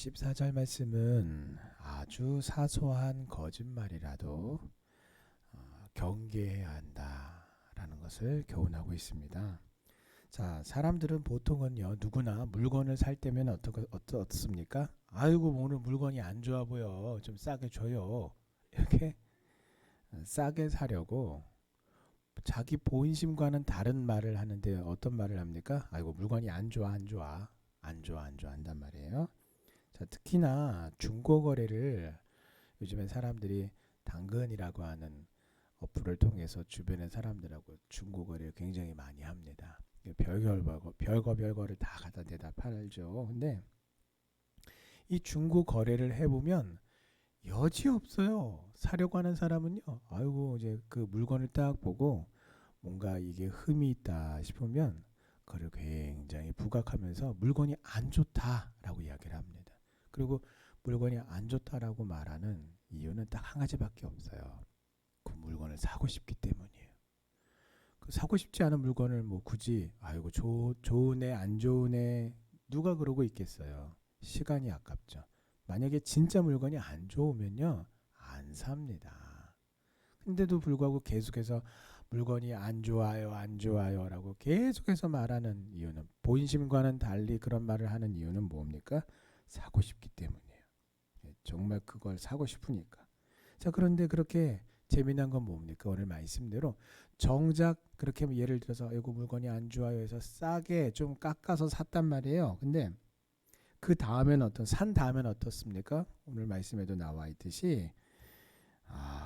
14절 말씀은 아주 사소한 거짓말이라도 경계해야 한다라는 것을 교훈하고 있습니다. 자, 사람들은 보통은요, 누구나 물건을 살 때면 어떻습니까? 아이고, 오늘 물건이 안 좋아 보여. 좀 싸게 줘요. 이렇게 싸게 사려고 자기 본심과는 다른 말을 하는데 어떤 말을 합니까? 아이고, 물건이 안 좋아, 안 좋아. 안 좋아, 안 좋아 한단 말이에요. 자, 특히나 중고 거래를 요즘엔 사람들이 당근이라고 하는 어플을 통해서 주변의 사람들하고 중고 거래를 굉장히 많이 합니다. 별거를 다 갖다 대다 팔죠. 근데 이 중고 거래를 해보면 여지없어요. 사려고 하는 사람은요. 아이고 이제 그 물건을 딱 보고 뭔가 이게 흠이 있다 싶으면 그걸 굉장히 부각하면서 물건이 안 좋다라고 이야기를 합니다. 그리고 물건이 안 좋다라고 말하는 이유는 딱 한 가지밖에 없어요. 그 물건을 사고 싶기 때문이에요. 그 사고 싶지 않은 물건을 뭐 굳이 아이고 좋은 애 안 좋은 애 누가 그러고 있겠어요. 시간이 아깝죠. 만약에 진짜 물건이 안 좋으면요 안 삽니다. 근데도 불구하고 계속해서 물건이 안 좋아요 안 좋아요라고 계속해서 말하는 이유는 본심과는 달리 그런 말을 하는 이유는 뭡니까? 사고 싶기 때문이에요. 정말 그걸 사고 싶으니까. 자, 그런데 그렇게 재미난 건 뭡니까? 오늘 말씀대로 정작 그렇게 예를 들어서 이거 물건이 안 좋아요 해서 싸게 좀 깎아서 샀단 말이에요. 근데 그 다음엔 산 다음엔 어떻습니까? 오늘 말씀에도 나와 있듯이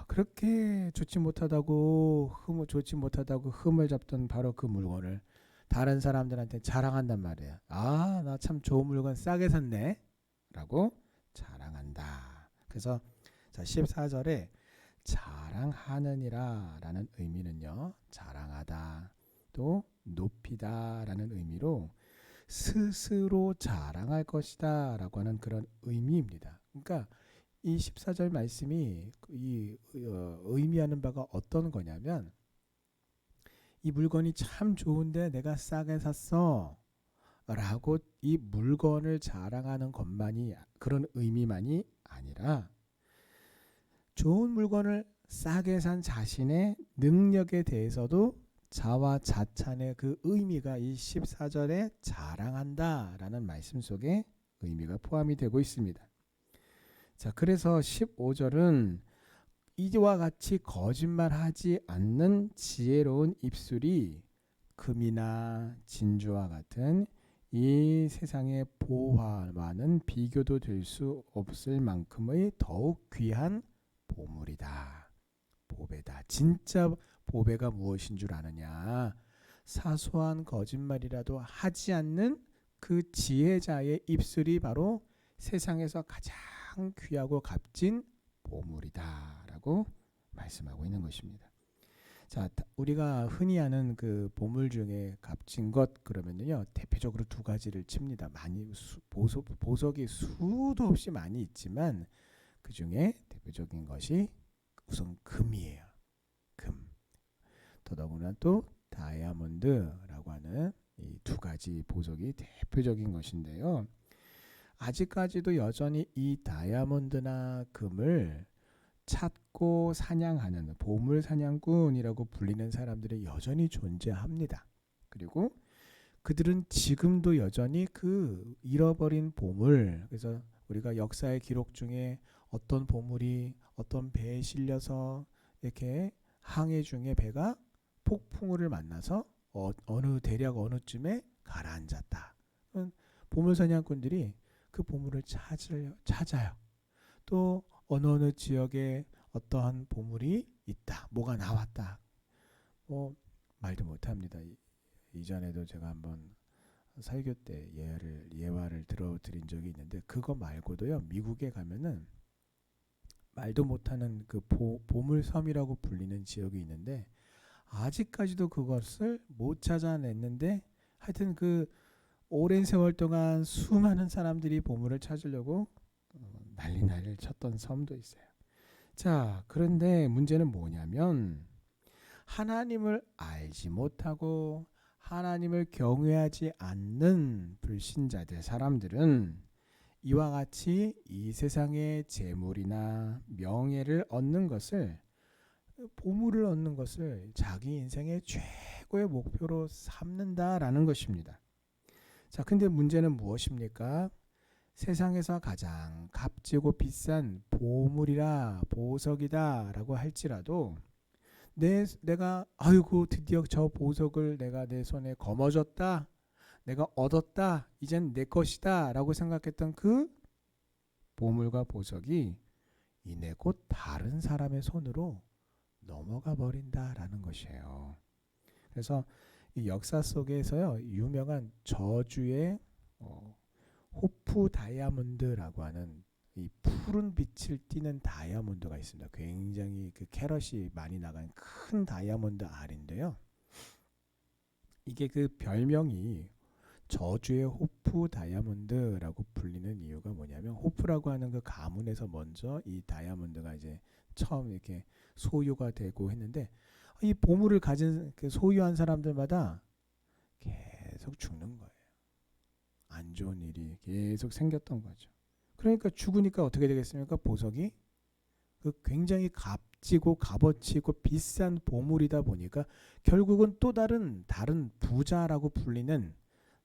그렇게 좋지 못하다고 흠을 잡던 바로 그 물건을 다른 사람들한테 자랑한단 말이에요. 나 참 좋은 물건 싸게 샀네 라고 자랑한다. 그래서 자 14절에 자랑하느니라 라는 의미는요, 자랑하다 또 높이다 라는 의미로 스스로 자랑할 것이다 라고 하는 그런 의미입니다. 그러니까 이 14절 말씀이 의미하는 바가 어떤 거냐면 이 물건이 참 좋은데 내가 싸게 샀어 라고 이 물건을 자랑하는 것만이 그런 의미만이 아니라 좋은 물건을 싸게 산 자신의 능력에 대해서도 자화자찬의 그 의미가 이 14절에 자랑한다 라는 말씀 속에 의미가 포함이 되고 있습니다. 자, 그래서 15절은 이와 같이 거짓말하지 않는 지혜로운 입술이 금이나 진주와 같은 이 세상의 보화와는 비교도 될 수 없을 만큼의 더욱 귀한 보물이다. 보배다. 진짜 보배가 무엇인 줄 아느냐? 사소한 거짓말이라도 하지 않는 그 지혜자의 입술이 바로 세상에서 가장 귀하고 값진 보물이다라고 말씀하고 있는 것입니다. 자, 우리가 흔히 아는 그 보물 중에 값진 것 그러면요 대표적으로 두 가지를 칩니다. 보석이 수도 없이 많이 있지만 그 중에 대표적인 것이 우선 금이에요. 금. 더더구나 또 다이아몬드라고 하는 이 두 가지 보석이 대표적인 것인데요. 아직까지도 여전히 이 다이아몬드나 금을 찾고 사냥하는 보물 사냥꾼이라고 불리는 사람들이 여전히 존재합니다. 그리고 그들은 지금도 여전히 그 잃어버린 보물, 그래서 우리가 역사의 기록 중에 어떤 보물이 어떤 배에 실려서 이렇게 항해 중에 배가 폭풍우를 만나서 대략 어느쯤에 가라앉았다. 보물 사냥꾼들이 그 보물을 찾아요. 또 어느 지역에 어떠한 보물이 있다. 뭐가 나왔다. 말도 못합니다. 이전에도 제가 한번 설교 때 예화를 들어드린 적이 있는데 그거 말고도요. 미국에 가면은 말도 못하는 그 보물섬이라고 불리는 지역이 있는데 아직까지도 그것을 못 찾아냈는데 하여튼 그 오랜 세월 동안 수많은 사람들이 보물을 찾으려고 난리를 쳤던 섬도 있어요. 자, 그런데 문제는 뭐냐면 하나님을 알지 못하고 하나님을 경외하지 않는 불신자들 사람들은 이와 같이 이 세상의 재물이나 명예를 얻는 것을, 보물을 얻는 것을 자기 인생의 최고의 목표로 삼는다라는 것입니다. 자, 근데 문제는 무엇입니까? 세상에서 가장 값지고 비싼 보물이라 보석이다라고 할지라도 내가 아이고 드디어 저 보석을 내가 내 손에 거머쥐었다, 내가 얻었다, 이젠 내 것이다라고 생각했던 그 보물과 보석이 이내 곧 다른 사람의 손으로 넘어가 버린다라는 것이에요. 그래서 이 역사 속에서요, 유명한 저주의 호프 다이아몬드라고 하는 이 푸른 빛을 띠는 다이아몬드가 있습니다. 굉장히 그 캐럿이 많이 나간 큰 다이아몬드 알인데요. 이게 그 별명이 저주의 호프 다이아몬드라고 불리는 이유가 뭐냐면, 호프라고 하는 그 가문에서 먼저 이 다이아몬드가 이제 처음 이렇게 소유가 되고 했는데, 이 보물을 가진 그 소유한 사람들마다 계속 죽는 거예요. 안 좋은 일이 계속 생겼던 거죠. 그러니까 죽으니까 어떻게 되겠습니까? 보석이 그 굉장히 값지고 값어치고 비싼 보물이다 보니까 결국은 또 다른 부자라고 불리는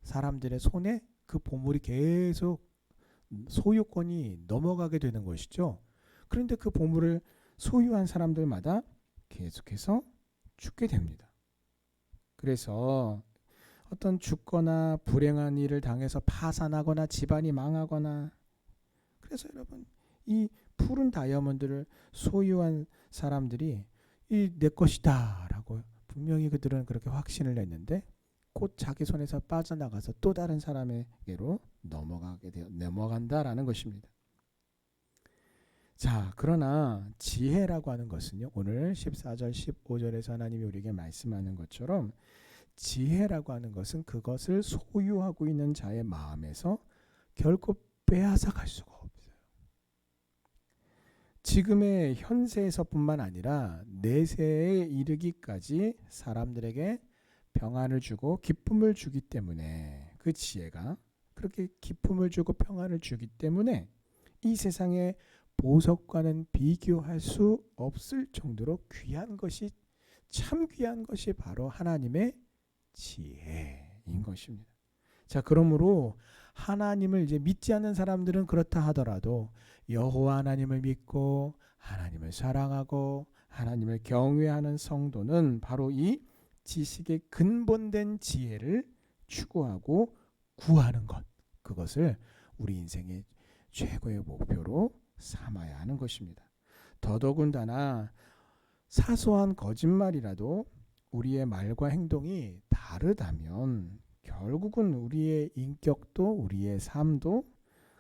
사람들의 손에 그 보물이 계속 소유권이 넘어가게 되는 것이죠. 그런데 그 보물을 소유한 사람들마다 계속해서 죽게 됩니다. 그래서 어떤 죽거나 불행한 일을 당해서 파산하거나 집안이 망하거나, 그래서 여러분, 이 푸른 다이아몬드를 소유한 사람들이 이 내 것이다 라고 분명히 그들은 그렇게 확신을 냈는데, 곧 자기 손에서 빠져나가서 또 다른 사람에게로 넘어간다라는 것입니다. 자, 그러나 지혜라고 하는 것은요, 오늘 14절 15절에서 하나님이 우리에게 말씀하는 것처럼 지혜라고 하는 것은 그것을 소유하고 있는 자의 마음에서 결코 빼앗아 갈 수가 없어요. 지금의 현세에서뿐만 아니라 내세에 이르기까지 사람들에게 평안을 주고 기쁨을 주기 때문에, 그 지혜가 그렇게 기쁨을 주고 평안을 주기 때문에 이 세상의 보석과는 비교할 수 없을 정도로 귀한 것이, 참 귀한 것이 바로 하나님의 지혜인 것입니다. 자, 그러므로 하나님을 이제 믿지 않는 사람들은 그렇다 하더라도 여호와 하나님을 믿고 하나님을 사랑하고 하나님을 경외하는 성도는 바로 이 지식의 근본된 지혜를 추구하고 구하는 것, 그것을 우리 인생의 최고의 목표로 삼아야 하는 것입니다. 더더군다나 사소한 거짓말이라도 우리의 말과 행동이 다르다면 결국은 우리의 인격도 우리의 삶도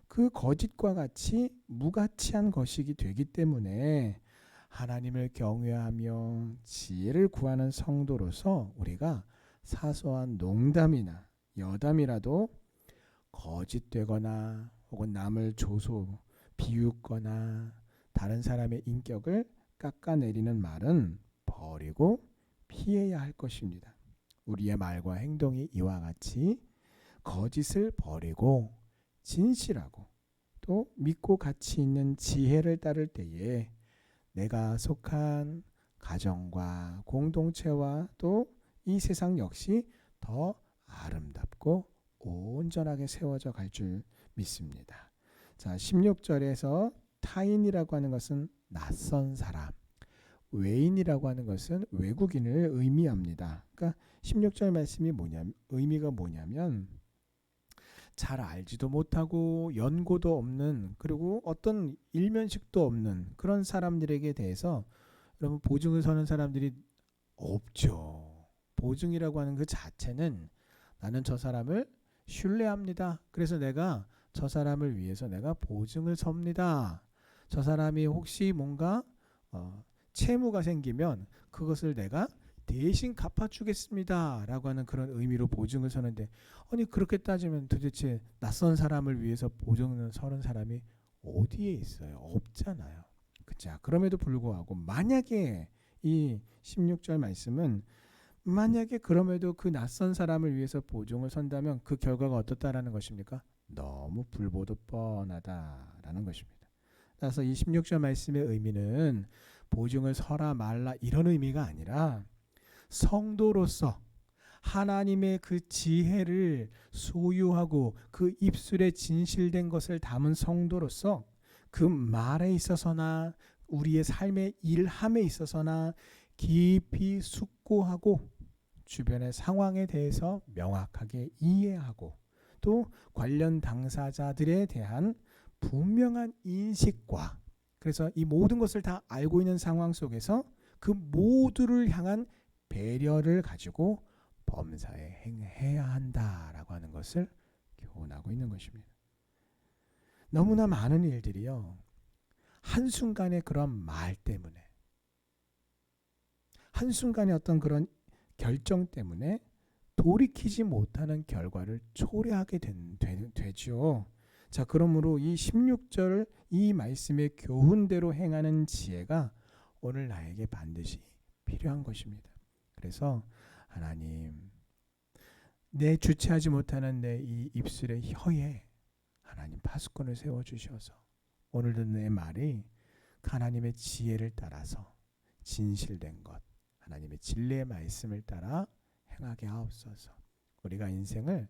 그 거짓과 같이 무가치한 것이기 되기 때문에 하나님을 경외하며 지혜를 구하는 성도로서 우리가 사소한 농담이나 여담이라도 거짓되거나 혹은 남을 비웃거나 다른 사람의 인격을 깎아내리는 말은 버리고 피해야 할 것입니다. 우리의 말과 행동이 이와 같이 거짓을 버리고 진실하고 또 믿고 가치 있는 지혜를 따를 때에 내가 속한 가정과 공동체와 또 이 세상 역시 더 아름답고 온전하게 세워져 갈 줄 믿습니다. 자, 16절에서 타인이라고 하는 것은 낯선 사람, 외인이라고 하는 것은 외국인을 의미합니다. 그러니까 16절 말씀이 의미가 뭐냐면, 잘 알지도 못하고 연고도 없는, 그리고 어떤 일면식도 없는 그런 사람들에게 대해서 여러분, 보증을 서는 사람들이 없죠. 보증이라고 하는 그 자체는 나는 저 사람을 신뢰합니다. 그래서 내가 저 사람을 위해서 내가 보증을 섭니다. 저 사람이 혹시 뭔가 채무가 생기면 그것을 내가 대신 갚아주겠습니다 라고 하는 그런 의미로 보증을 서는데, 아니 그렇게 따지면 도대체 낯선 사람을 위해서 보증을 서는 사람이 어디에 있어요? 없잖아요. 그죠? 그럼에도 불구하고 만약에 이 16절 말씀은 만약에 그럼에도 그 낯선 사람을 위해서 보증을 선다면 그 결과가 어떻다라는 것입니까? 너무 불보듯 뻔하다라는 것입니다. 따라서 이 16절 말씀의 의미는 보증을 서라 말라 이런 의미가 아니라 성도로서 하나님의 그 지혜를 소유하고 그 입술에 진실된 것을 담은 성도로서 그 말에 있어서나 우리의 삶의 일함에 있어서나 깊이 숙고하고 주변의 상황에 대해서 명확하게 이해하고 또 관련 당사자들에 대한 분명한 인식과 그래서 이 모든 것을 다 알고 있는 상황 속에서 그 모두를 향한 배려를 가지고 범사에 행해야 한다라고 하는 것을 교훈하고 있는 것입니다. 너무나 많은 일들이요. 한순간의 그런 말 때문에 한순간의 어떤 그런 결정 때문에 돌이키지 못하는 결과를 초래하게 되죠. 자, 그러므로 이 16절 이 말씀의 교훈대로 행하는 지혜가 오늘 나에게 반드시 필요한 것입니다. 그래서 하나님, 내 주체하지 못하는 내 이 입술의 혀에 하나님 파수꾼을 세워주셔서 오늘도 내 말이 하나님의 지혜를 따라서 진실된 것, 하나님의 진리의 말씀을 따라 행하게 하옵소서. 우리가 인생을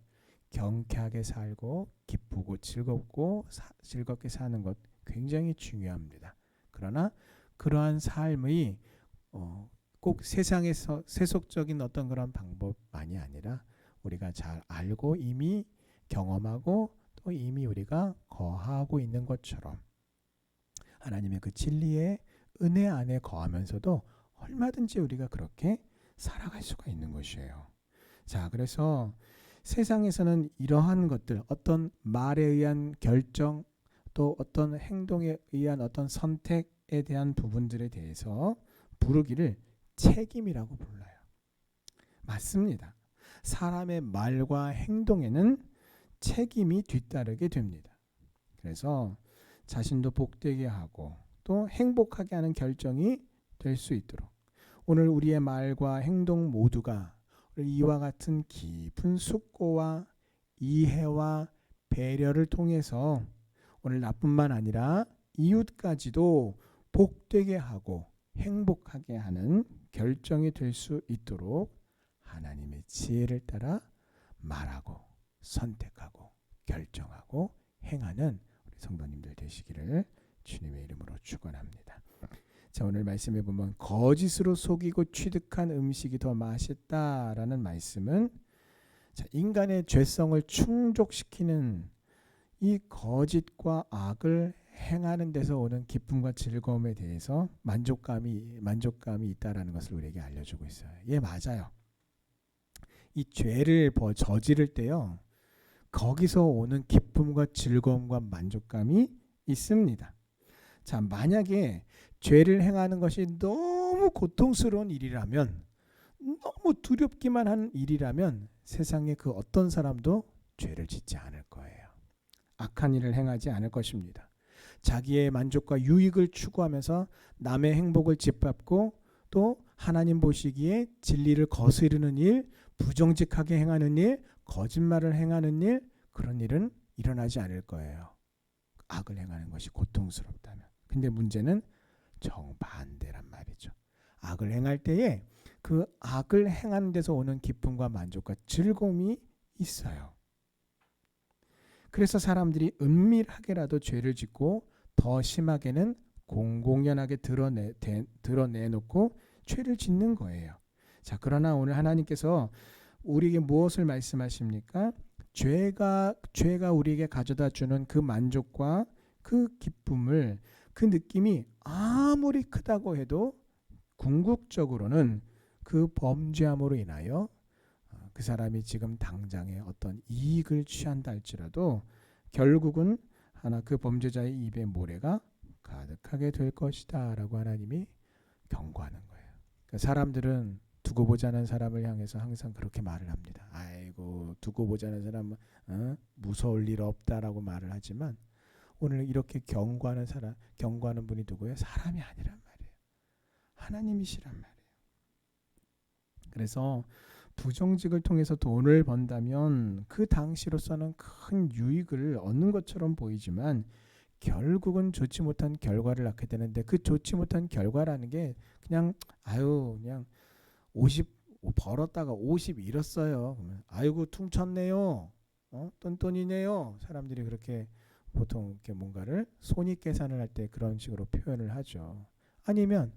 경쾌하게 살고 기쁘고 즐겁게 사는 것 굉장히 중요합니다. 그러나 그러한 삶의 꼭 세상에서 세속적인 어떤 그런 방법만이 아니라 우리가 잘 알고 이미 경험하고 또 이미 우리가 거하고 있는 것처럼 하나님의 그 진리의 은혜 안에 거하면서도 얼마든지 우리가 그렇게 살아갈 수가 있는 것이에요. 자, 그래서 세상에서는 이러한 것들, 어떤 말에 의한 결정, 또 어떤 행동에 의한 어떤 선택에 대한 부분들에 대해서 부르기를 책임이라고 불러요. 맞습니다. 사람의 말과 행동에는 책임이 뒤따르게 됩니다. 그래서 자신도 복되게 하고 또 행복하게 하는 결정이 될 수 있도록 오늘 우리의 말과 행동 모두가 이와 같은 깊은 숙고와 이해와 배려를 통해서 오늘 나뿐만 아니라 이웃까지도 복되게 하고 행복하게 하는 결정이 될 수 있도록 하나님의 지혜를 따라 말하고 선택하고 결정하고 행하는 우리 성도님들 되시기를 주님의 이름으로 축원합니다. 자, 오늘 말씀에 보면 거짓으로 속이고 취득한 음식이 더 맛있다라는 말씀은 자, 인간의 죄성을 충족시키는 이 거짓과 악을 행하는 데서 오는 기쁨과 즐거움에 대해서 만족감이 있다라는 것을 우리에게 알려주고 있어요. 예, 맞아요. 이 죄를 저지를 때요, 거기서 오는 기쁨과 즐거움과 만족감이 있습니다. 자, 만약에 죄를 행하는 것이 너무 고통스러운 일이라면, 너무 두렵기만 한 일이라면 세상에 그 어떤 사람도 죄를 짓지 않을 거예요. 악한 일을 행하지 않을 것입니다. 자기의 만족과 유익을 추구하면서 남의 행복을 짓밟고 또 하나님 보시기에 진리를 거스르는 일, 부정직하게 행하는 일, 거짓말을 행하는 일, 그런 일은 일어나지 않을 거예요. 악을 행하는 것이 고통스럽다면. 근데 문제는 정반대란 말이죠. 악을 행할 때에 그 악을 행하는 데서 오는 기쁨과 만족과 즐거움이 있어요. 그래서 사람들이 은밀하게라도 죄를 짓고 더 심하게는 공공연하게 드러내놓고 죄를 짓는 거예요. 자, 그러나 오늘 하나님께서 우리에게 무엇을 말씀하십니까? 죄가 우리에게 가져다 주는 그 만족과 그 기쁨을, 그 느낌이 아무리 크다고 해도 궁극적으로는 그 범죄함으로 인하여 그 사람이 지금 당장에 어떤 이익을 취한다 할지라도 결국은 하나 그 범죄자의 입에 모래가 가득하게 될 것이다 라고 하나님이 경고하는 거예요. 그러니까 사람들은 두고 보자는 사람을 향해서 항상 그렇게 말을 합니다. 아이고, 두고 보자는 사람은 무서울 일 없다라고 말을 하지만 오늘 이렇게 경고하는 분이 누구예요? 사람이 아니란 말이에요. 하나님이시란 말이에요. 그래서 부정직을 통해서 돈을 번다면 그 당시로서는 큰 유익을 얻는 것처럼 보이지만 결국은 좋지 못한 결과를 낳게 되는데, 그 좋지 못한 결과라는 게 그냥 그냥 50 벌었다가 50 잃었어요. 그러면 아이고 퉁쳤네요. 똔똔이네요. 사람들이 그렇게 보통 이렇게 뭔가를 손익 계산을 할 때 그런 식으로 표현을 하죠. 아니면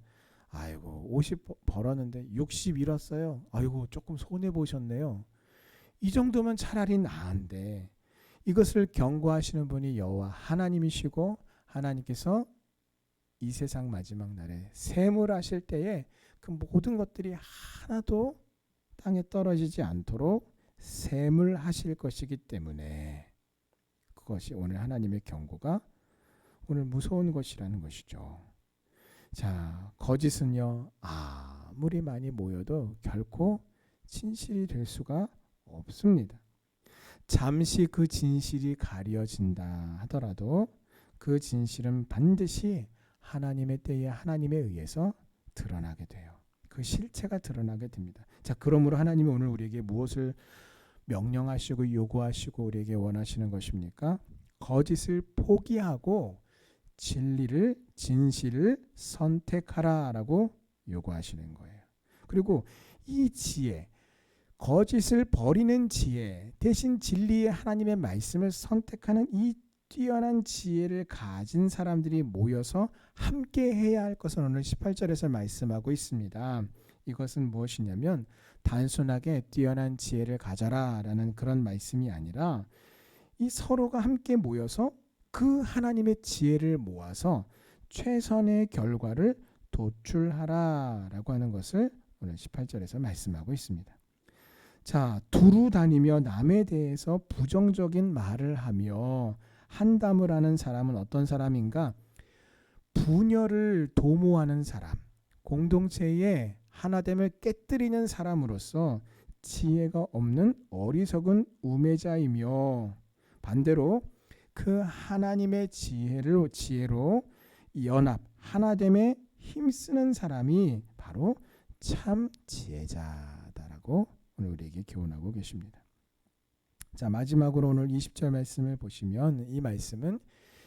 아이고 50 벌었는데 60 잃었어요. 아이고 조금 손해 보셨네요. 이 정도면 차라리 나은데, 이것을 경고하시는 분이 여호와 하나님이시고, 하나님께서 이 세상 마지막 날에 셈을하실 때에 그 모든 것들이 하나도 땅에 떨어지지 않도록 셈을 하실 것이기 때문에, 그것이 오늘 하나님의 경고가 오늘 무서운 것이라는 것이죠. 자, 거짓은요, 아무리 많이 모여도 결코 진실이 될 수가 없습니다. 잠시 그 진실이 가려진다 하더라도 그 진실은 반드시 하나님의 때에 하나님에 의해서 드러나게 돼요. 그 실체가 드러나게 됩니다. 자, 그러므로 하나님이 오늘 우리에게 무엇을 명령하시고 요구하시고 우리에게 원하시는 것입니까? 거짓을 포기하고 진실을 선택하라라고 요구하시는 거예요. 그리고 이 지혜, 거짓을 버리는 지혜 대신 진리의 하나님의 말씀을 선택하는 이 뛰어난 지혜를 가진 사람들이 모여서 함께 해야 할 것은 오늘 18절에서 말씀하고 있습니다. 이것은 무엇이냐면 단순하게 뛰어난 지혜를 가져라 라는 그런 말씀이 아니라, 이 서로가 함께 모여서 그 하나님의 지혜를 모아서 최선의 결과를 도출하라 라고 하는 것을 오늘 18절에서 말씀하고 있습니다. 자, 두루 다니며 남에 대해서 부정적인 말을 하며 한담을 하는 사람은 어떤 사람인가? 분열을 도모하는 사람, 공동체의 하나됨을 깨뜨리는 사람으로서 지혜가 없는 어리석은 우매자이며, 반대로 그 하나님의 지혜로 연합 하나됨에 힘쓰는 사람이 바로 참 지혜자다라고 오늘 우리에게 교훈하고 계십니다. 자, 마지막으로 오늘 20절 말씀을 보시면, 이 말씀은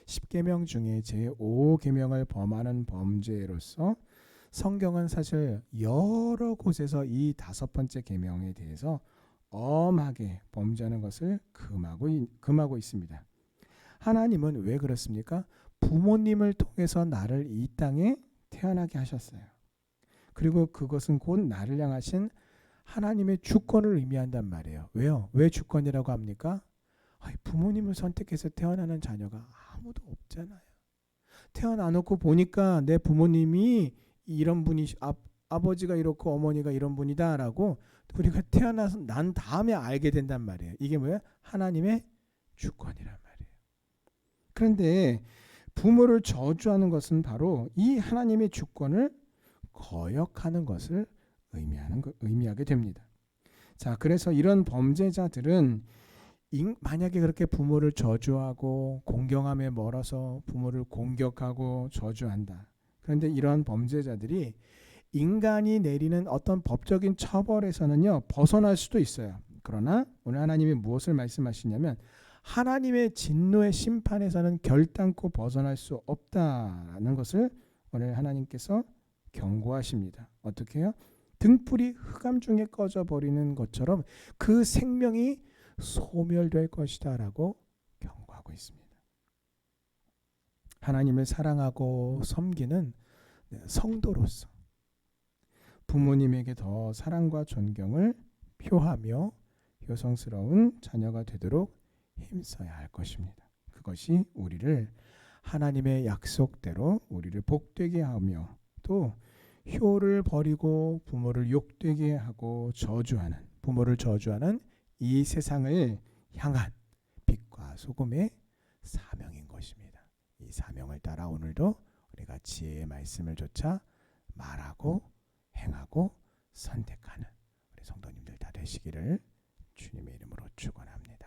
10계명 중에 제5계명을 범하는 범죄로서 성경은 사실 여러 곳에서 이 5번째 계명에 대해서 엄하게 범죄하는 것을 금하고 있습니다. 하나님은 왜 그렇습니까? 부모님을 통해서 나를 이 땅에 태어나게 하셨어요. 그리고 그것은 곧 나를 향하신 하나님의 주권을 의미한단 말이에요. 왜요? 왜 주권이라고 합니까? 부모님을 선택해서 태어나는 자녀가 아무도 없잖아요. 태어나 놓고 보니까 내 부모님이 이런 분이, 아버지가 이렇고 어머니가 이런 분이다라고 우리가 태어나서 난 다음에 알게 된단 말이에요. 이게 뭐야? 하나님의 주권이란 말이에요. 그런데 부모를 저주하는 것은 바로 이 하나님의 주권을 거역하는 것을 의미하게 됩니다. 자, 그래서 이런 범죄자들은 만약에 그렇게 부모를 저주하고 공경함에 멀어서 부모를 공격하고 저주한다. 그런데 이런 범죄자들이 인간이 내리는 어떤 법적인 처벌에서는요 벗어날 수도 있어요. 그러나 오늘 하나님이 무엇을 말씀하시냐면, 하나님의 진노의 심판에서는 결단코 벗어날 수 없다는 것을 오늘 하나님께서 경고하십니다. 어떻게 해요? 등불이 흑암 중에 꺼져버리는 것처럼 그 생명이 소멸될 것이다 라고 경고하고 있습니다. 하나님을 사랑하고 섬기는 성도로서 부모님에게 더 사랑과 존경을 표하며 효성스러운 자녀가 되도록 힘써야 할 것입니다. 그것이 우리를 하나님의 약속대로 우리를 복되게 하며, 또 효를 버리고 부모를 욕되게 하고 부모를 저주하는 이 세상을 향한 빛과 소금의 사명인 것입니다. 이 사명을 따라 오늘도 우리가 지혜의 말씀을 좇아 말하고 행하고 선택하는 우리 성도님들 다 되시기를 주님의 이름으로 축원합니다.